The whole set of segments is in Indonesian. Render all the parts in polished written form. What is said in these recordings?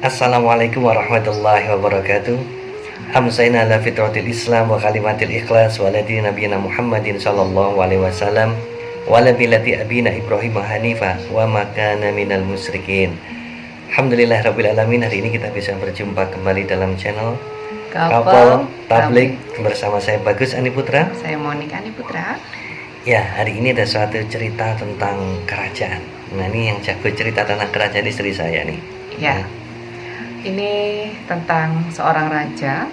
Assalamualaikum warahmatullahi wabarakatuh. Hamsaina ala fitratil Islam wa kalimatil ikhlas wa ladhi nabiyina Muhammadin sallallahu alaihi wasallam wa la millati abina Ibrahim hanifa wa ma kana minal musyrikin. Alhamdulillah rabbil alamin, hari ini kita bisa berjumpa kembali dalam channel Kapal Tablik bersama saya Bagus Ani Putra. Saya Monika Ani Putra. Ya, hari ini ada suatu cerita tentang kerajaan. Nah, ini yang jago cerita tentang kerajaan istri saya nih. Ya. Ini tentang seorang raja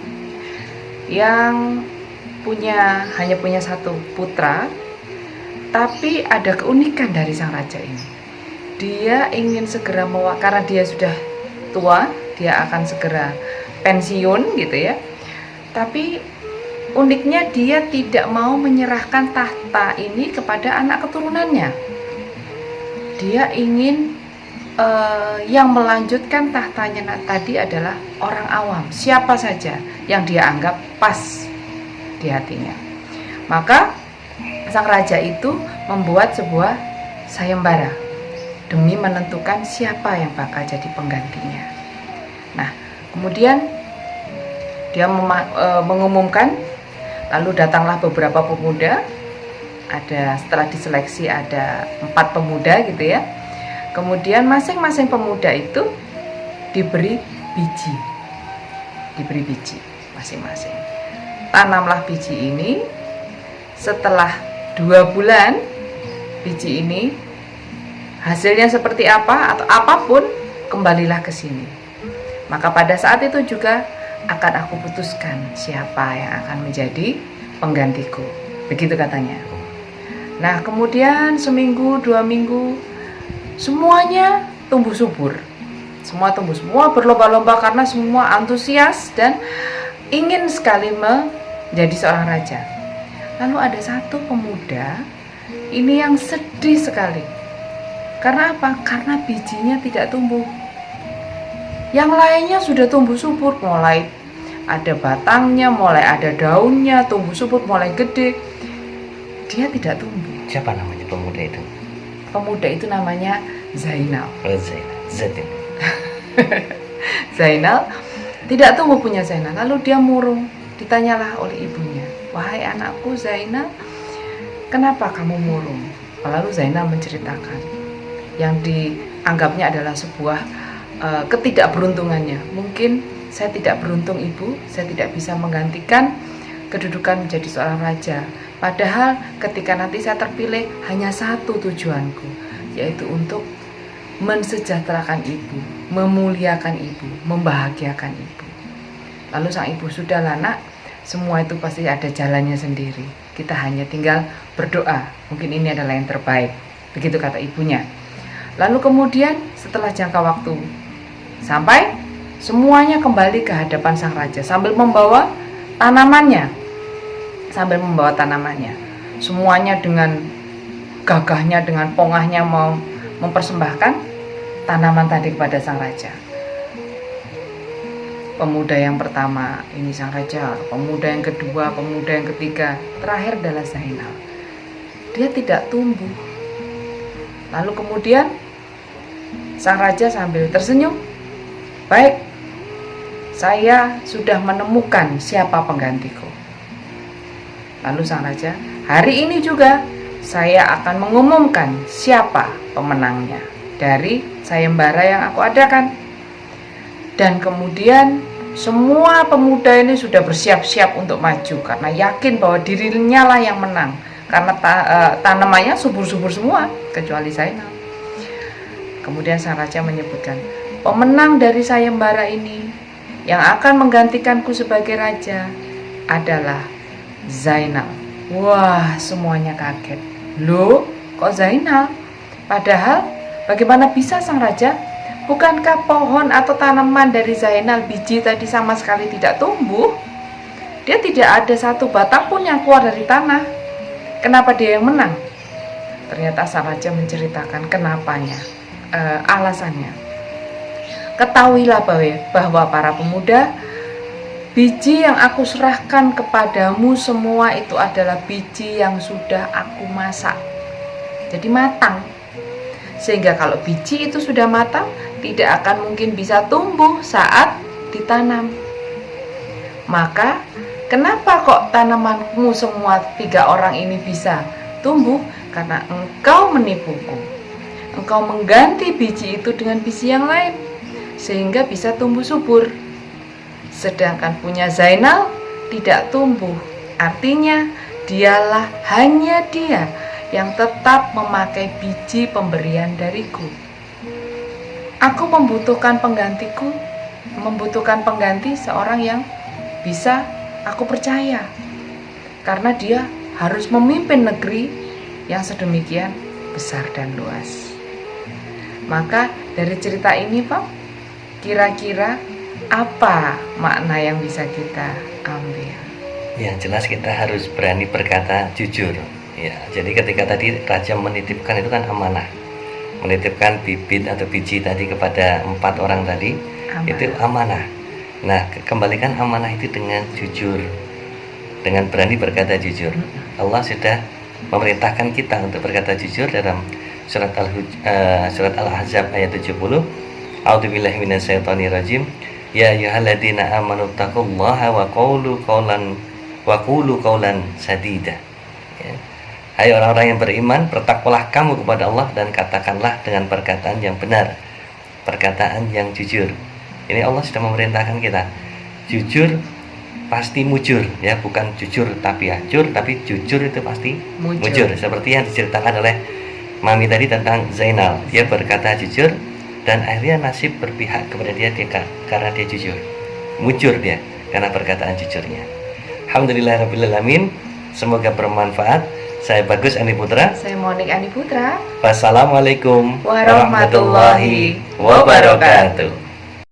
yang hanya punya satu putra, tapi ada keunikan dari sang raja ini. Dia ingin segera karena dia sudah tua, dia akan segera pensiun gitu ya. Tapi uniknya dia tidak mau menyerahkan tahta ini kepada anak keturunannya. Dia ingin yang melanjutkan tahtanya tadi adalah orang awam, siapa saja yang dia anggap pas di hatinya. Maka sang raja itu membuat sebuah sayembara demi menentukan siapa yang bakal jadi penggantinya. Nah, kemudian dia mengumumkan, lalu datanglah beberapa pemuda. Setelah diseleksi ada 4 pemuda gitu ya. Kemudian masing-masing pemuda itu diberi biji masing-masing. Tanamlah biji ini. Setelah 2 bulan biji ini hasilnya seperti apa atau apapun, kembalilah ke sini. Maka pada saat itu juga akan aku putuskan siapa yang akan menjadi penggantiku. Begitu katanya. Nah, kemudian seminggu, 2 minggu, semuanya tumbuh subur. Semua berlomba-lomba karena semua antusias dan ingin sekali menjadi seorang raja. Lalu ada satu pemuda ini yang sedih sekali. Karena apa? Karena bijinya tidak tumbuh. Yang lainnya sudah tumbuh subur, mulai ada batangnya, mulai ada daunnya, tumbuh subur, mulai gede. Dia tidak tumbuh. Siapa namanya pemuda itu? Pemuda itu namanya Zainal. Zainal tidak tumbuh punya Zainal. Lalu dia murung. Ditanyalah oleh ibunya, "Wahai anakku Zainal, kenapa kamu murung?" Lalu Zainal menceritakan yang dianggapnya adalah sebuah ketidakberuntungannya. Mungkin saya tidak beruntung ibu, saya tidak bisa menggantikan kedudukan menjadi seorang raja. Padahal ketika nanti saya terpilih, hanya satu tujuanku, yaitu untuk mensejahterakan ibu, memuliakan ibu, membahagiakan ibu. Lalu sang ibu, "Sudahlah nak, semua itu pasti ada jalannya sendiri. Kita hanya tinggal berdoa, mungkin ini adalah yang terbaik." Begitu kata ibunya. Lalu kemudian setelah jangka waktu sampai, semuanya kembali ke hadapan sang raja sambil membawa tanamannya. Semuanya dengan gagahnya, dengan pongahnya mau mempersembahkan tanaman tadi kepada sang raja. Pemuda yang pertama ini sang raja, pemuda yang kedua, pemuda yang ketiga, terakhir adalah Zainal. Dia tidak tumbuh. Lalu kemudian sang raja sambil tersenyum, "Baik, saya sudah menemukan siapa penggantiku." Lalu sang raja, "Hari ini juga saya akan mengumumkan siapa pemenangnya dari sayembara yang aku adakan." Dan kemudian semua pemuda ini sudah bersiap-siap untuk maju karena yakin bahwa dirinya lah yang menang, karena tanamannya subur-subur semua kecuali Zainal. Kemudian sang raja menyebutkan, "Pemenang dari sayembara ini yang akan menggantikanku sebagai raja adalah Zainal." Wah, semuanya kaget. Loh, kok Zainal? Padahal bagaimana bisa sang raja? Bukankah pohon atau tanaman dari Zainal, biji tadi sama sekali tidak tumbuh? Dia tidak ada satu batang pun yang keluar dari tanah. Kenapa dia yang menang? Ternyata sang raja menceritakan kenapanya, alasannya. "Ketahuilah bahwa para pemuda, biji yang aku serahkan kepadamu semua itu adalah biji yang sudah aku masak. Jadi matang. Sehingga kalau biji itu sudah matang, tidak akan mungkin bisa tumbuh saat ditanam. Maka kenapa kok tanamanmu semua 3 orang ini bisa tumbuh? Karena engkau menipuku. Engkau mengganti biji itu dengan biji yang lain sehingga bisa tumbuh subur. Sedangkan punya Zainal tidak tumbuh. Artinya dialah hanya dia yang tetap memakai biji pemberian dariku. Aku membutuhkan penggantiku, membutuhkan pengganti seorang yang bisa aku percaya. Karena dia harus memimpin negeri yang sedemikian besar dan luas. Maka dari cerita ini, Pak, kira-kira apa makna yang bisa kita ambil? Yang jelas kita harus berani berkata jujur. Ya, jadi ketika tadi raja menitipkan itu kan amanah, menitipkan bibit atau biji tadi kepada 4 orang tadi, itu amanah. Nah, kembalikan amanah itu dengan jujur, dengan berani berkata jujur. Allah sudah memerintahkan kita untuk berkata jujur dalam surat Al-Ahzab ayat 70. A'udzubillahi minasyaitonirrajim. Ya ayyuhalladzina amanu taqullaha wa qulu qawlan sadida. Ya. Hai orang-orang yang beriman, bertakwalah kamu kepada Allah dan katakanlah dengan perkataan yang benar, perkataan yang jujur. Ini Allah sudah memerintahkan kita. Jujur pasti mujur, ya, bukan jujur tapi hajur, tapi jujur itu pasti mujur. Seperti yang diceritakan oleh Mami tadi tentang Zainal. Dia berkata jujur dan akhirnya nasib berpihak kepada dia karena dia jujur. Mujur dia karena perkataan jujurnya. Alhamdulillahirrabbilalamin. Semoga bermanfaat. Saya Bagus Andi Putra. Saya Monik Andi Putra. Wassalamualaikum warahmatullahi wabarakatuh.